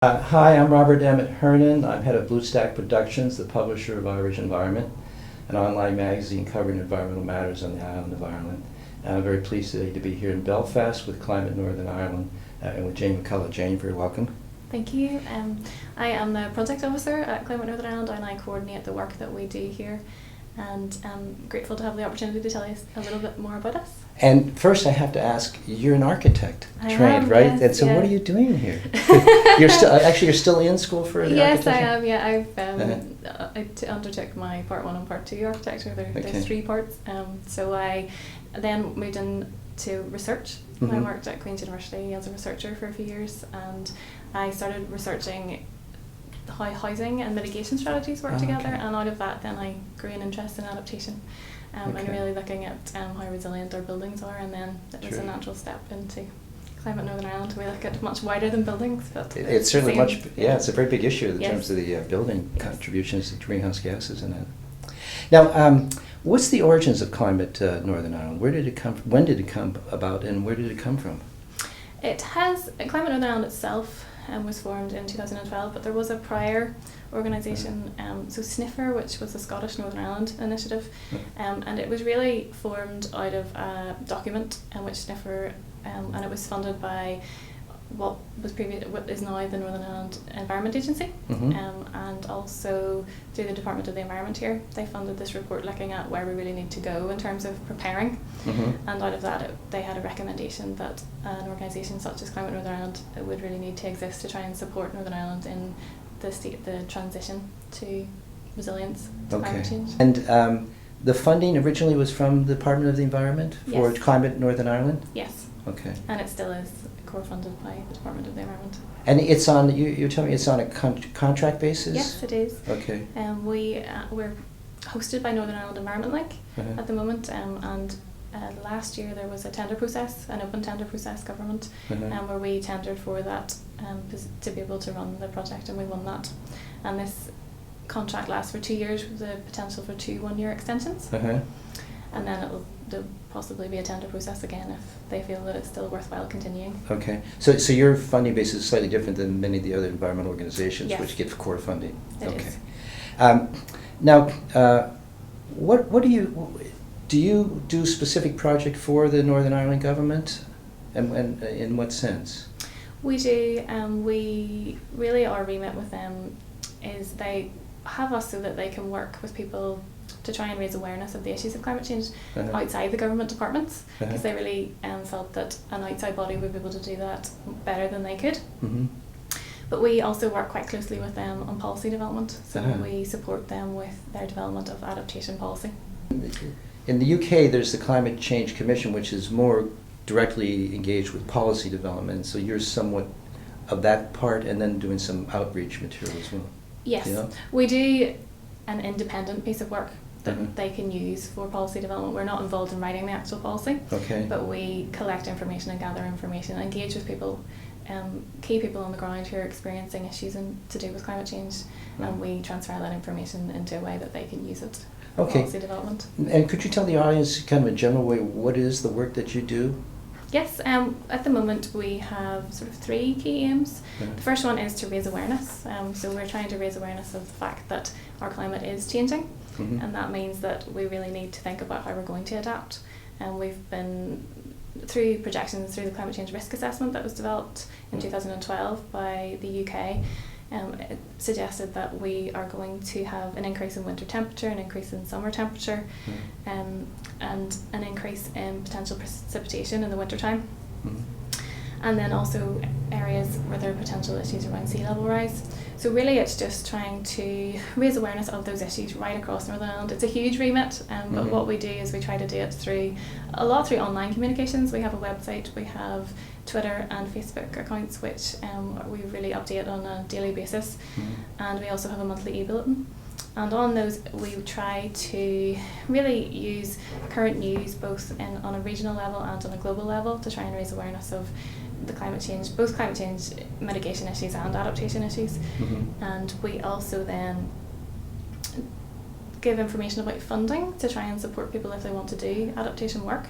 Hi, I'm Robert Emmett Hernan. I'm head of Bluestack Productions, the publisher of Irish Environment, an online magazine covering environmental matters on the island of Ireland. And I'm very pleased today to be here in Belfast with Climate Northern Ireland and with Jane McCullough. Jane, very welcome. Thank you. I am the project officer at Climate Northern Ireland, and I coordinate the work that we do here. And I'm grateful to have the opportunity to tell you a little bit more about us. And first I have to ask, you're an architect trained, am, right? yes, And so yeah. what are you doing here? You're still in school for the Yes, architecture? I am. Yeah, I undertook my part 1 and part 2 architecture. There's 3 parts. So I then moved into research. Mm-hmm. I worked at Queen's University as a researcher for a few years, and I started researching how housing and mitigation strategies work together, and out of that then I grew an interest in adaptation and really looking at how resilient our buildings are, and then it was a natural step into Climate Northern Ireland. We look at much wider than buildings, but it's certainly much, it's a very big issue in terms of the building contributions to greenhouse gases and that. Now, what's the origins of Climate Northern Ireland? Where did it come from? When did it come about, and where did it come from? Climate Northern Ireland itself was formed in 2012, but there was a prior organisation, so SNIFR, which was the Scottish Northern Ireland Initiative, and it was really formed out of a document in which SNIFR, and it was funded by what is now the Northern Ireland Environment Agency, and also through the Department of the Environment here. They funded this report looking at where we really need to go in terms of preparing, and out of that they had a recommendation that an organisation such as Climate Northern Ireland would really need to exist to try and support Northern Ireland in the transition to resilience to climate change. And the funding originally was from the Department of the Environment for Climate Northern Ireland? Yes. Okay. And it still is core funded by the Department of the Environment. And it's on, you're telling me it's on a contract basis? Yes, it is. Okay. We're hosted by Northern Ireland Environment Link at the moment, and last year there was a tender process, an open tender process government, where we tendered for that to be able to run the project, and we won that. And this contract lasts for 2 years with the potential for 2 one-year extensions. And then there'll possibly be a tender process again if they feel that it's still worthwhile continuing. Okay, so your funding base is slightly different than many of the other environmental organizations which get core funding. It is. Now, what do you do specific project for the Northern Ireland government, and in what sense? We do. We really, our remit with them is they have us so that they can work with people to try and raise awareness of the issues of climate change outside the government departments, because they really felt that an outside body would be able to do that better than they could. But we also work quite closely with them on policy development, so we support them with their development of adaptation policy. In the UK there's the Climate Change Commission, which is more directly engaged with policy development, so you're somewhat of that part and then doing some outreach material as well. Yes, we do an independent piece of work that they can use for policy development. We're not involved in writing the actual policy, but we collect information and gather information and engage with people, key people on the ground who are experiencing issues to do with climate change, and we transfer that information into a way that they can use it for policy development. And could you tell the audience kind of a general way what is the work that you do? Yes, at the moment we have sort of 3 key aims. The first one is to raise awareness. So we're trying to raise awareness of the fact that our climate is changing, and that means that we really need to think about how we're going to adapt. And we've been through projections through the climate change risk assessment that was developed in 2012 by the UK. It suggested that we are going to have an increase in winter temperature, an increase in summer temperature, and an increase in potential precipitation in the wintertime. And then also areas where there are potential issues around sea level rise. So really it's just trying to raise awareness of those issues right across Northern Ireland. It's a huge remit, but what we do is we try to do it through online communications. We have a website, we have Twitter and Facebook accounts which we really update on a daily basis, and we also have a monthly e-bulletin. And on those we try to really use current news both on a regional level and on a global level to try and raise awareness of the both climate change mitigation issues and adaptation issues. And we also then give information about funding to try and support people if they want to do adaptation work.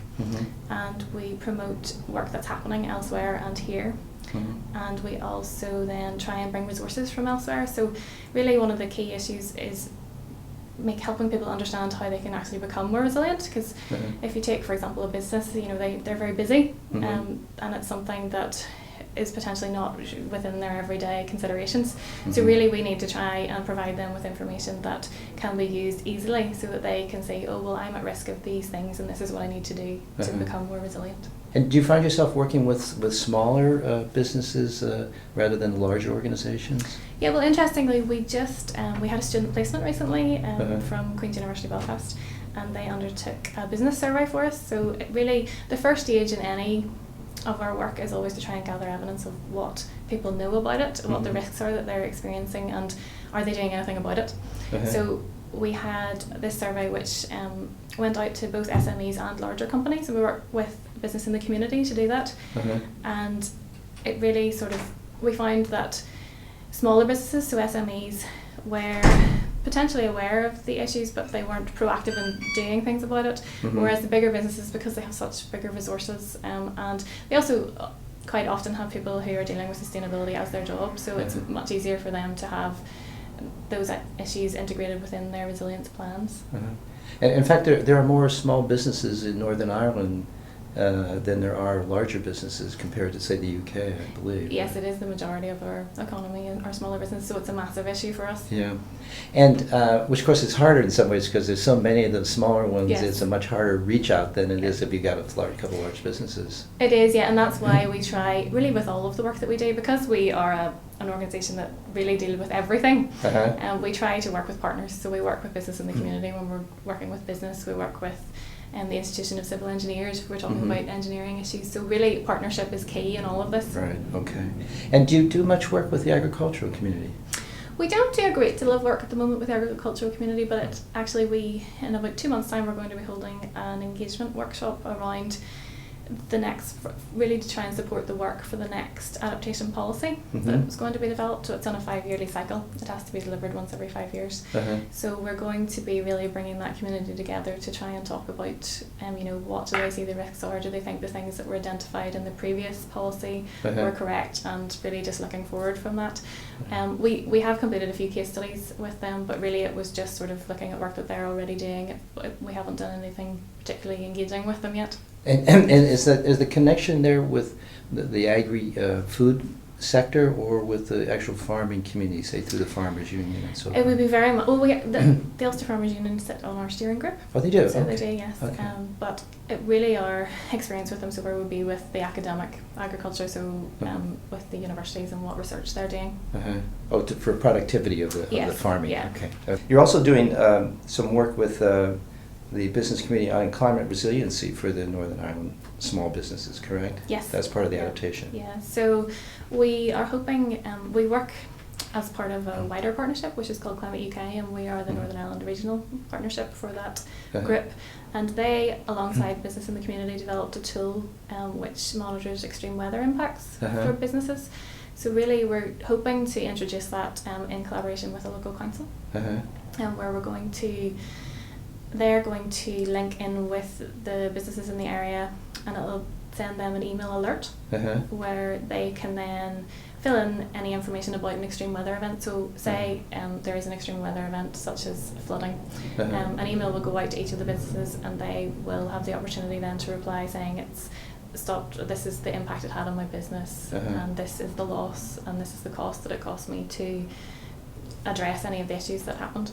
And we promote work that's happening elsewhere and here. and we also then try and bring resources from elsewhere. So really one of the key issues is helping people understand how they can actually become more resilient, because if you take, for example, a business, they're very busy, and it's something that is potentially not within their everyday considerations. So really we need to try and provide them with information that can be used easily, so that they can say, oh well, I'm at risk of these things and this is what I need to do to become more resilient. And do you find yourself working with smaller businesses rather than larger organizations? Yeah, well, interestingly, we just we had a student placement recently from Queen's University Belfast, and they undertook a business survey for us. So it really, the first stage in any of our work is always to try and gather evidence of what people know about it, what the risks are that they're experiencing, and are they doing anything about it. So we had this survey which went out to both SMEs and larger companies, and we work with business in the community to do that. And it really we found that smaller businesses, so SMEs, were potentially aware of the issues, but they weren't proactive in doing things about it. Whereas the bigger businesses, because they have such bigger resources, and they also quite often have people who are dealing with sustainability as their job, so it's much easier for them to have those issues integrated within their resilience plans. And in fact, there are more small businesses in Northern Ireland than there are larger businesses compared to, say, the UK, I believe. Yes, it is the majority of our economy and our smaller business, so it's a massive issue for us. Yeah, and which of course is harder in some ways, because there's so many of the smaller ones. Yes. It's a much harder reach out than it is if you got a couple of large businesses. It is, yeah, and that's why we try, really with all of the work that we do, because we are an organisation that really deal with everything, and we try to work with partners. So we work with business in the community when we're working with business, we work with the Institution of Civil Engineers, we're talking about engineering issues. So really partnership is key in all of this. Right, okay. And do you do much work with the agricultural community? We don't do a great deal of work at the moment with the agricultural community, but actually in about 2 months' time we're going to be holding an engagement workshop around really to try and support the work for the next adaptation policy that was going to be developed. So it's on a 5-yearly cycle. It has to be delivered once every 5 years. So we're going to be really bringing that community together to try and talk about, what do they see the risks are? Do they think the things that were identified in the previous policy were correct? And really just looking forward from that. We have completed a few case studies with them, but really it was just sort of looking at work that they're already doing. We haven't done anything particularly engaging with them yet. And is the connection there with the agri-food sector, or with the actual farming community, say through the Farmers Union and so on? It would be very much, the Ulster Farmers Union sit on our steering group. Oh, they do? So okay. they do, yes. Okay. But it really, our experience with them so far would be with the academic agriculture, so with the universities and what research they're doing. For productivity of the farming. Yeah. Okay. You're also doing some work with the business community on climate resiliency for the Northern Ireland small businesses, correct? Yes. That's part of the adaptation. Yeah, so we are hoping, we work as part of a wider partnership which is called Climate UK, and we are the Northern Ireland Regional Partnership for that group, and they, alongside business in the community, developed a tool which monitors extreme weather impacts for businesses. So really we're hoping to introduce that in collaboration with a local council, where they're going to link in with the businesses in the area, and it'll send them an email alert where they can then fill in any information about an extreme weather event. So say there is an extreme weather event such as flooding, an email will go out to each of the businesses, and they will have the opportunity then to reply saying it's stopped, this is the impact it had on my business, and this is the loss, and this is the cost that it cost me to address any of the issues that happened.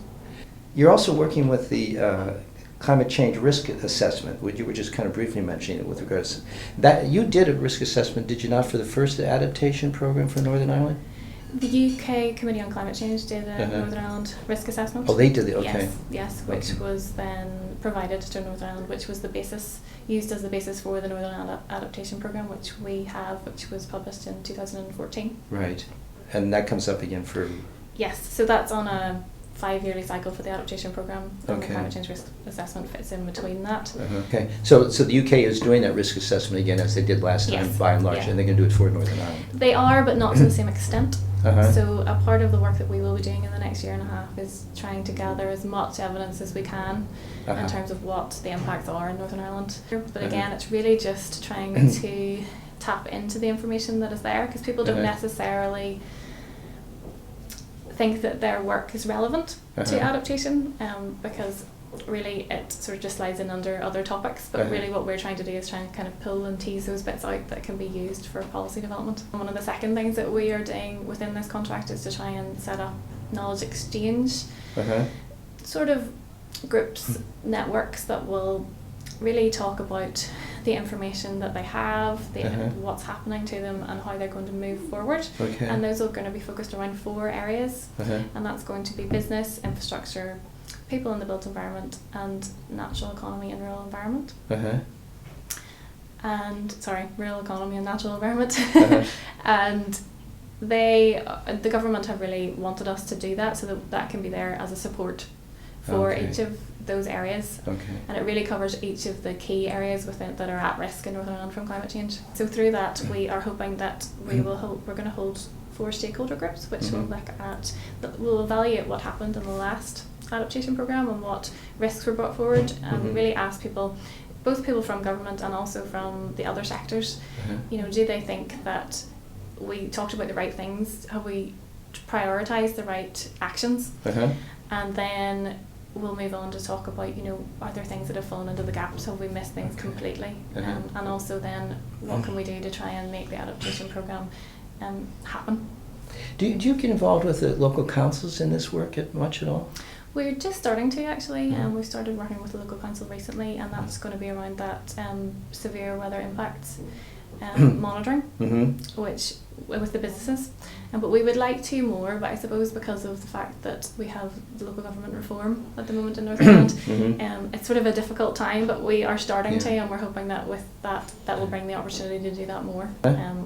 You're also working with the climate change risk assessment, which you were just kind of briefly mentioning it with regards to that. You did a risk assessment, did you not, for the first adaptation program for Northern Ireland? The UK Committee on Climate Change did a Northern Ireland risk assessment. Oh, they did it, okay. Yes, which was then provided to Northern Ireland, which was used as the basis for the Northern Ireland adaptation program, which we have, which was published in 2014. Right, and that comes up again for... Yes, so that's on a 5-yearly cycle for the adaptation program, and the climate change risk assessment fits in between that. Okay, so the UK is doing that risk assessment again, as they did last time, by and large, and they're going to do it for Northern Ireland. They are, but not to the same extent. So a part of the work that we will be doing in the next year and a half is trying to gather as much evidence as we can in terms of what the impacts are in Northern Ireland. But again, it's really just trying to tap into the information that is there, because people don't necessarily think that their work is relevant to adaptation, because really it sort of just slides in under other topics, but really what we're trying to do is try and kind of pull and tease those bits out that can be used for policy development. And one of the second things that we are doing within this contract is to try and set up knowledge exchange sort of groups, networks that will really talk about the information that they have, what's happening to them, and how they're going to move forward. And those are going to be focused around 4 areas, and that's going to be business, infrastructure, people in the built environment, and natural economy and rural environment. Rural economy and natural environment. And the government have really wanted us to do that, so that can be there as a support for each of those areas, and it really covers each of the key areas within that are at risk in Northern Ireland from climate change. So through that, we are hoping that we're going to hold 4 stakeholder groups, which will evaluate what happened in the last adaptation programme and what risks were brought forward, and really ask people, both people from government and also from the other sectors, do they think that we talked about the right things? Have we prioritised the right actions? And then we'll move on to talk about, are there things that have fallen into the gaps? Have we missed things completely? And also then, what can we do to try and make the adaptation programme happen? Do you get involved with the local councils in this work much at all? We're just starting to, actually. We've started working with the local council recently, and that's going to be around that severe weather impacts monitoring, which with the businesses. But we would like to more, but I suppose because of the fact that we have the local government reform at the moment in Northern Ireland, it's sort of a difficult time, but we are starting to, and we're hoping that with that will bring the opportunity to do that more.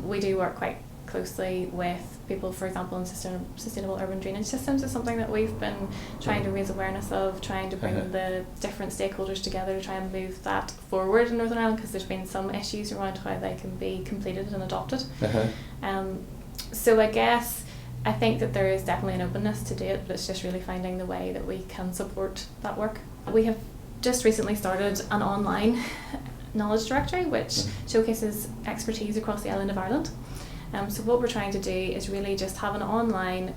We do work quite closely with people, for example, in sustainable urban drainage systems. Is something that we've been trying to raise awareness of, trying to bring the different stakeholders together to try and move that forward in Northern Ireland, because there's been some issues around how they can be completed and adopted. So I think that there is definitely an openness to do it, but it's just really finding the way that we can support that work. We have just recently started an online knowledge directory which showcases expertise across the island of Ireland. So what we're trying to do is really just have an online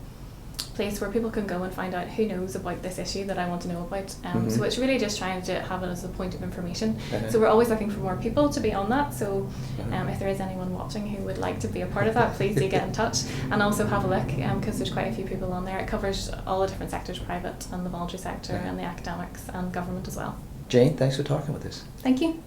place where people can go and find out who knows about this issue that I want to know about. So it's really just trying to have it as a point of information. So we're always looking for more people to be on that. So if there is anyone watching who would like to be a part of that, please do get in touch and also have a look, because there's quite a few people on there. It covers all the different sectors, private and the voluntary sector and the academics and government as well. Jane, thanks for talking with us. Thank you.